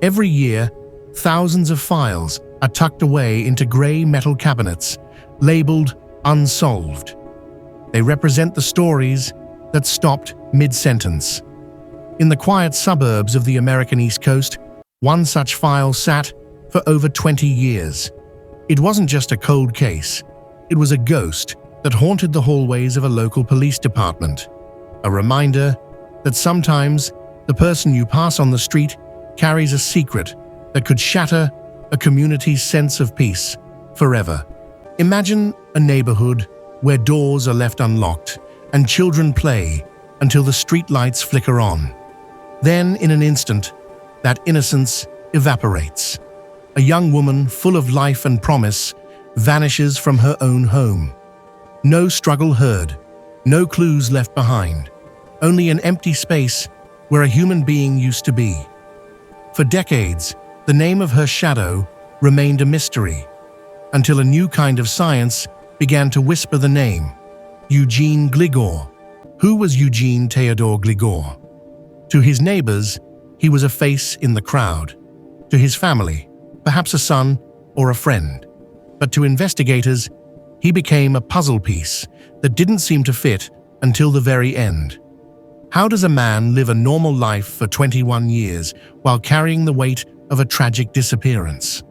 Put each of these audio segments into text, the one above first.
Every year, thousands of files are tucked away into gray metal cabinets, labeled unsolved. They represent the stories that stopped mid-sentence. In the quiet suburbs of the American East Coast, one such file sat for over 20 years. It wasn't just a cold case. It was a ghost that haunted the hallways of a local police department. A reminder that sometimes the person you pass on the street carries a secret that could shatter a community's sense of peace forever. Imagine a neighborhood where doors are left unlocked and children play until the streetlights flicker on. Then, in an instant, that innocence evaporates. A young woman full of life and promise vanishes from her own home. No struggle heard, no clues left behind, only an empty space where a human being used to be. For decades, the name of her shadow remained a mystery, until a new kind of science began to whisper the name, Eugene Gligor. Who was Eugene Teodor Gligor? To his neighbors, he was a face in the crowd. To his family, perhaps a son or a friend. But to investigators, he became a puzzle piece that didn't seem to fit until the very end. How does a man live a normal life for 21 years while carrying the weight of a tragic disappearance?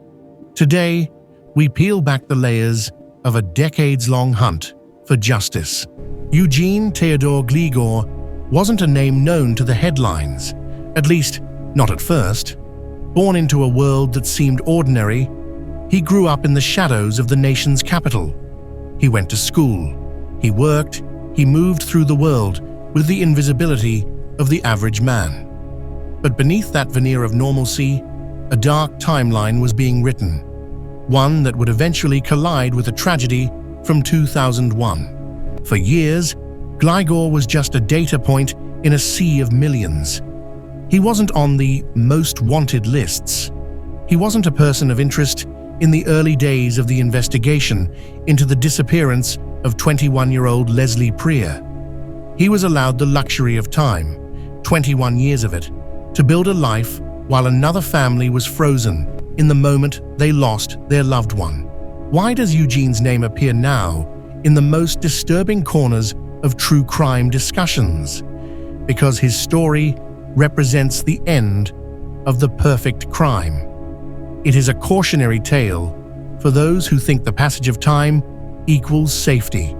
Today, we peel back the layers of a decades-long hunt for justice. Eugene Teodor Gligor wasn't a name known to the headlines, at least not at first. Born into a world that seemed ordinary, he grew up in the shadows of the nation's capital. He went to school, he worked, he moved through the world with the invisibility of the average man. But beneath that veneer of normalcy, a dark timeline was being written, one that would eventually collide with a tragedy from 2001. For years, Gligor was just a data point in a sea of millions. He wasn't on the most wanted lists. He wasn't a person of interest in the early days of the investigation into the disappearance of 21-year-old Leslie Prier. He was allowed the luxury of time, 21 years of it, to build a life while another family was frozen in the moment they lost their loved one. Why does Eugene's name appear now in the most disturbing corners of true crime discussions? Because his story represents the end of the perfect crime. It is a cautionary tale for those who think the passage of time equals safety.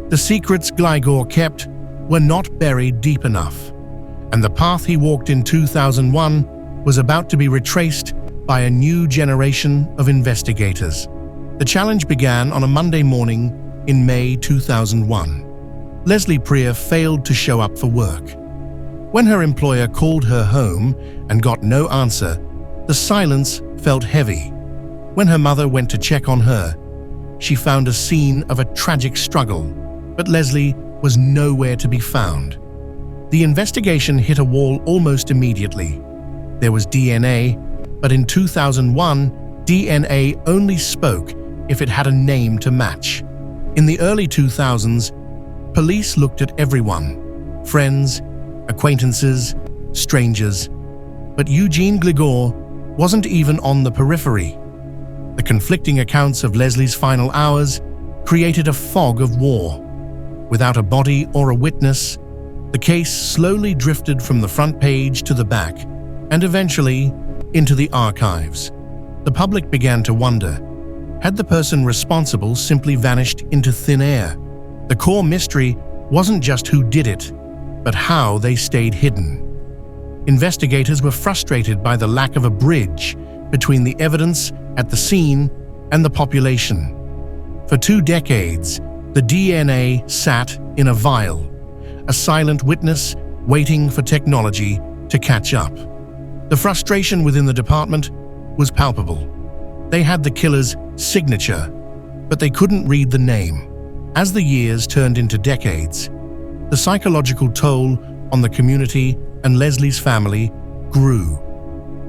The secrets Gligor kept were not buried deep enough, and the path he walked in 2001 was about to be retraced by a new generation of investigators. The challenge began on a Monday morning in May 2001. Leslie Prier failed to show up for work. When her employer called her home and got no answer, the silence felt heavy. When her mother went to check on her, she found a scene of a tragic struggle, but Leslie was nowhere to be found. The investigation hit a wall almost immediately. There was DNA, but in 2001, DNA only spoke if it had a name to match. In the early 2000s, police looked at everyone, friends, acquaintances, strangers. But Eugene Gligor wasn't even on the periphery. The conflicting accounts of Leslie's final hours created a fog of war. Without a body or a witness, the case slowly drifted from the front page to the back, and eventually into the archives. The public began to wonder, had the person responsible simply vanished into thin air? The core mystery wasn't just who did it, but how they stayed hidden. Investigators were frustrated by the lack of a bridge between the evidence at the scene and the population. For 2 decades, the DNA sat in a vial, a silent witness waiting for technology to catch up. The frustration within the department was palpable. They had the killer's signature, but they couldn't read the name. As the years turned into decades, the psychological toll on the community and Leslie's family grew.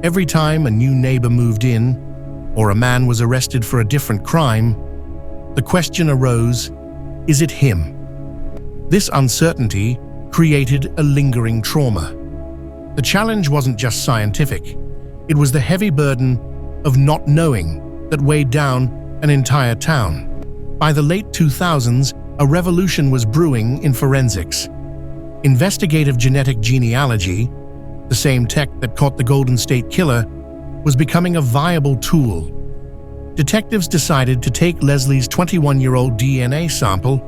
Every time a new neighbor moved in, or a man was arrested for a different crime, the question arose, is it him? This uncertainty created a lingering trauma. The challenge wasn't just scientific, It was the heavy burden of not knowing that weighed down an entire town. By the late 2000s, a revolution was brewing in forensics. Investigative genetic genealogy, the same tech that caught the Golden State Killer, was becoming a viable tool. Detectives decided to take Leslie's 21-year-old DNA sample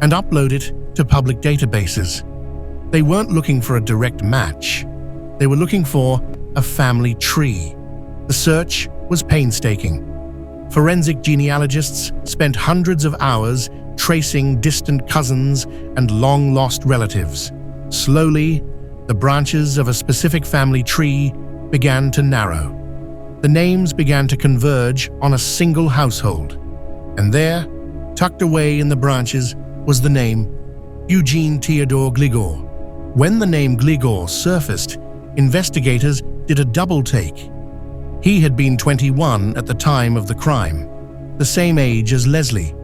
and upload it to public databases. They weren't looking for a direct match. They were looking for a family tree. The search was painstaking. Forensic genealogists spent hundreds of hours tracing distant cousins and long-lost relatives. Slowly, the branches of a specific family tree began to narrow. The names began to converge on a single household. And there, tucked away in the branches, was the name Eugene Teodor Gligor. When the name Gligor surfaced, investigators did a double take. He had been 21 at the time of the crime, the same age as Leslie.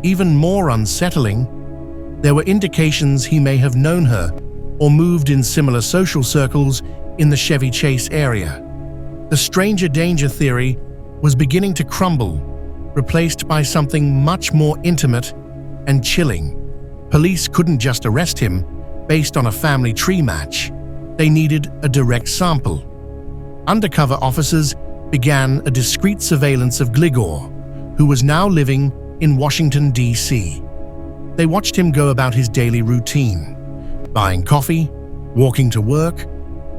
Even more unsettling, there were indications he may have known her or moved in similar social circles in the Chevy Chase area. The stranger danger theory was beginning to crumble, replaced by something much more intimate and chilling. Police couldn't just arrest him based on a family tree match. They needed a direct sample. Undercover officers began a discreet surveillance of Gligor, who was now living in Washington, D.C. They watched him go about his daily routine, buying coffee, walking to work,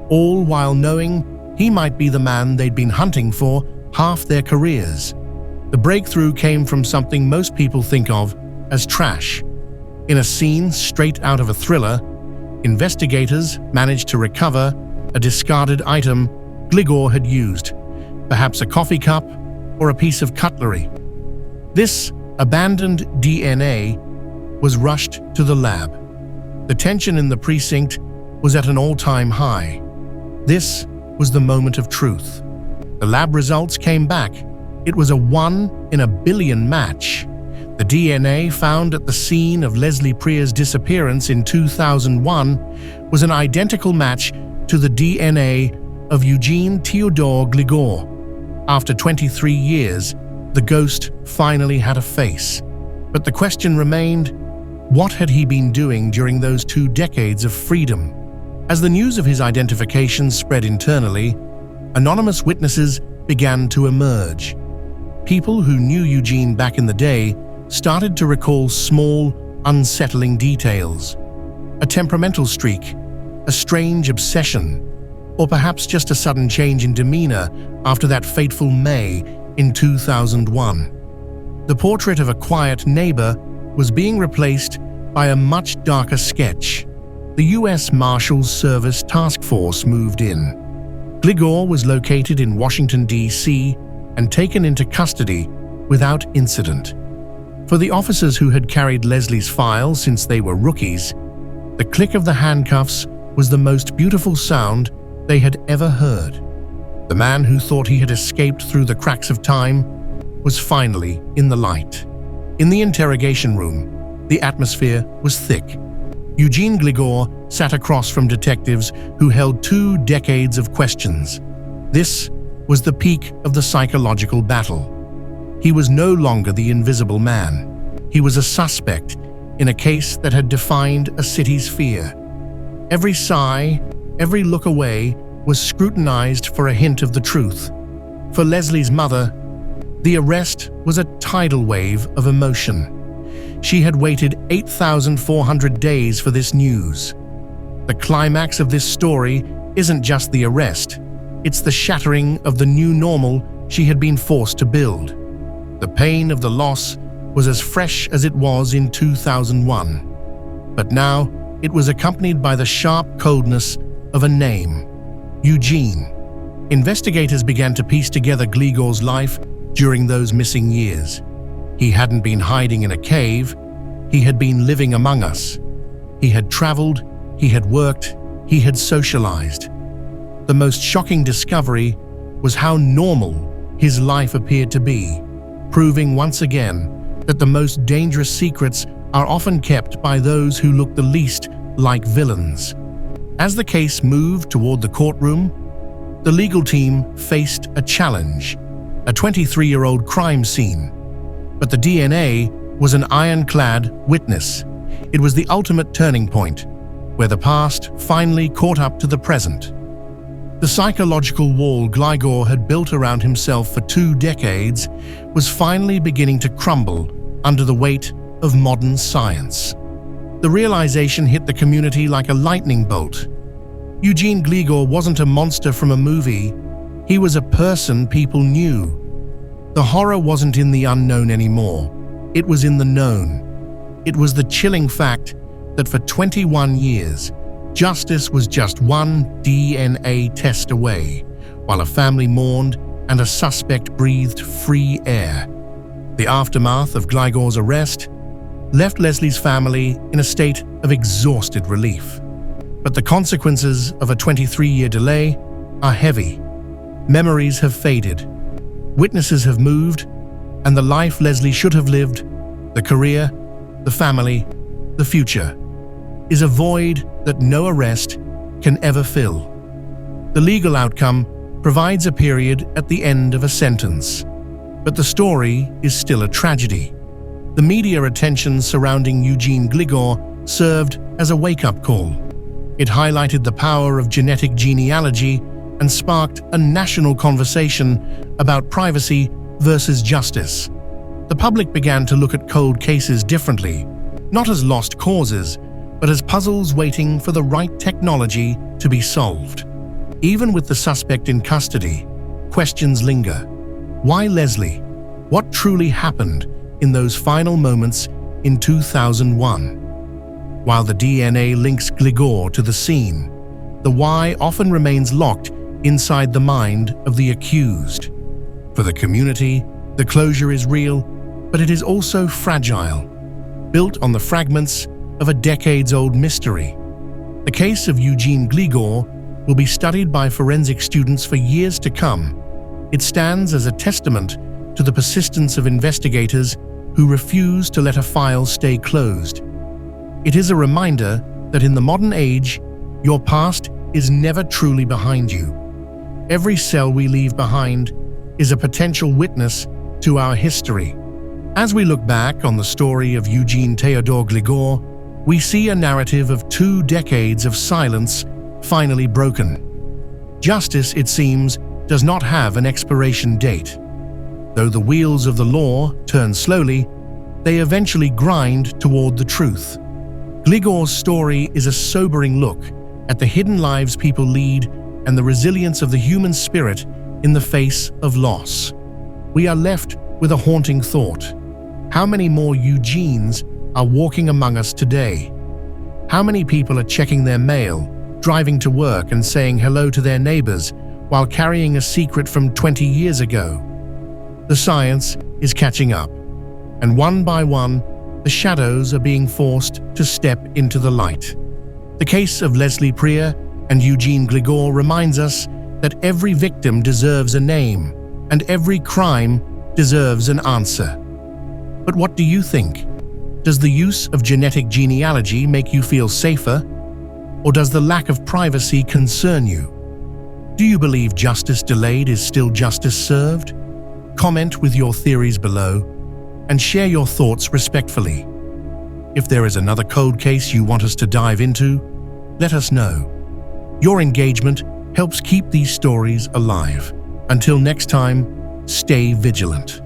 all while knowing he might be the man they'd been hunting for half their careers. The breakthrough came from something most people think of as trash. In a scene straight out of a thriller, investigators managed to recover a discarded item Gligor had used, perhaps a coffee cup or a piece of cutlery. This abandoned DNA was rushed to the lab. The tension in the precinct was at an all-time high. This was the moment of truth. The lab results came back. It was a 1 in a billion match. The DNA found at the scene of Leslie Pria's disappearance in 2001 was an identical match to the DNA of Eugene Teodor Gligor. After 23 years, the ghost finally had a face. But the question remained, what had he been doing during those 2 decades of freedom? As the news of his identification spread internally, anonymous witnesses began to emerge. People who knew Eugene back in the day started to recall small, unsettling details. A temperamental streak, a strange obsession, or perhaps just a sudden change in demeanor after that fateful May in 2001. The portrait of a quiet neighbor was being replaced by a much darker sketch. The U.S. Marshals Service Task Force moved in. Gligor was located in Washington, D.C., and taken into custody without incident. For the officers who had carried Leslie's file since they were rookies, the click of the handcuffs was the most beautiful sound they had ever heard. The man who thought he had escaped through the cracks of time was finally in the light. In the interrogation room, the atmosphere was thick. Eugene Gligor sat across from detectives who held 2 decades of questions. This was the peak of the psychological battle. He was no longer the invisible man. He was a suspect in a case that had defined a city's fear. Every sigh, every look away was scrutinized for a hint of the truth. For Leslie's mother, the arrest was a tidal wave of emotion. She had waited 8,400 days for this news. The climax of this story isn't just the arrest, it's the shattering of the new normal she had been forced to build. The pain of the loss was as fresh as it was in 2001. But now, it was accompanied by the sharp coldness of a name, Eugene. Investigators began to piece together Gligor's life during those missing years. He hadn't been hiding in a cave, he had been living among us. He had traveled, he had worked, he had socialized. The most shocking discovery was how normal his life appeared to be, proving once again that the most dangerous secrets are often kept by those who look the least like villains. As the case moved toward the courtroom, The legal team faced a challenge, a 23-year-old crime scene. But the DNA was an ironclad witness. It was the ultimate turning point, where the past finally caught up to the present. The psychological wall Gligor had built around himself for 2 decades was finally beginning to crumble under the weight of modern science. The realization hit the community like a lightning bolt. Eugene Gligor wasn't a monster from a movie. He was a person people knew. The horror wasn't in the unknown anymore. It was in the known. It was the chilling fact that for 21 years, justice was just one DNA test away, while a family mourned and a suspect breathed free air. The aftermath of Gligor's arrest left Leslie's family in a state of exhausted relief. But the consequences of a 23-year delay are heavy. Memories have faded. Witnesses have moved, and the life Leslie should have lived, the career, the family, the future, is a void that no arrest can ever fill. The legal outcome provides a period at the end of a sentence, but the story is still a tragedy. The media attention surrounding Eugene Gligor served as a wake-up call. It highlighted the power of genetic genealogy and sparked a national conversation about privacy versus justice. The public began to look at cold cases differently, not as lost causes, but as puzzles waiting for the right technology to be solved. Even with the suspect in custody, questions linger. Why Leslie? What truly happened in those final moments in 2001? While the DNA links Gligor to the scene, the why often remains locked inside the mind of the accused. For the community, the closure is real, but it is also fragile, built on the fragments of a decades-old mystery. The case of Eugene Gligor will be studied by forensic students for years to come. It stands as a testament to the persistence of investigators who refuse to let a file stay closed. It is a reminder that in the modern age, your past is never truly behind you. Every cell we leave behind is a potential witness to our history. As we look back on the story of Eugene Teodor Gligor, we see a narrative of 2 decades of silence finally broken. Justice, it seems, does not have an expiration date. Though the wheels of the law turn slowly, they eventually grind toward the truth. Gligor's story is a sobering look at the hidden lives people lead and the resilience of the human spirit in the face of loss. We are left with a haunting thought. How many more Eugenes are walking among us today? How many people are checking their mail, driving to work and saying hello to their neighbors while carrying a secret from 20 years ago? The science is catching up, and one by one, the shadows are being forced to step into the light. The case of Leslie Prier and Eugene Gligor reminds us that every victim deserves a name, and every crime deserves an answer. But what do you think? Does the use of genetic genealogy make you feel safer? Or does the lack of privacy concern you? Do you believe justice delayed is still justice served? Comment with your theories below and share your thoughts respectfully. If there is another cold case you want us to dive into, let us know. Your engagement helps keep these stories alive. Until next time, stay vigilant.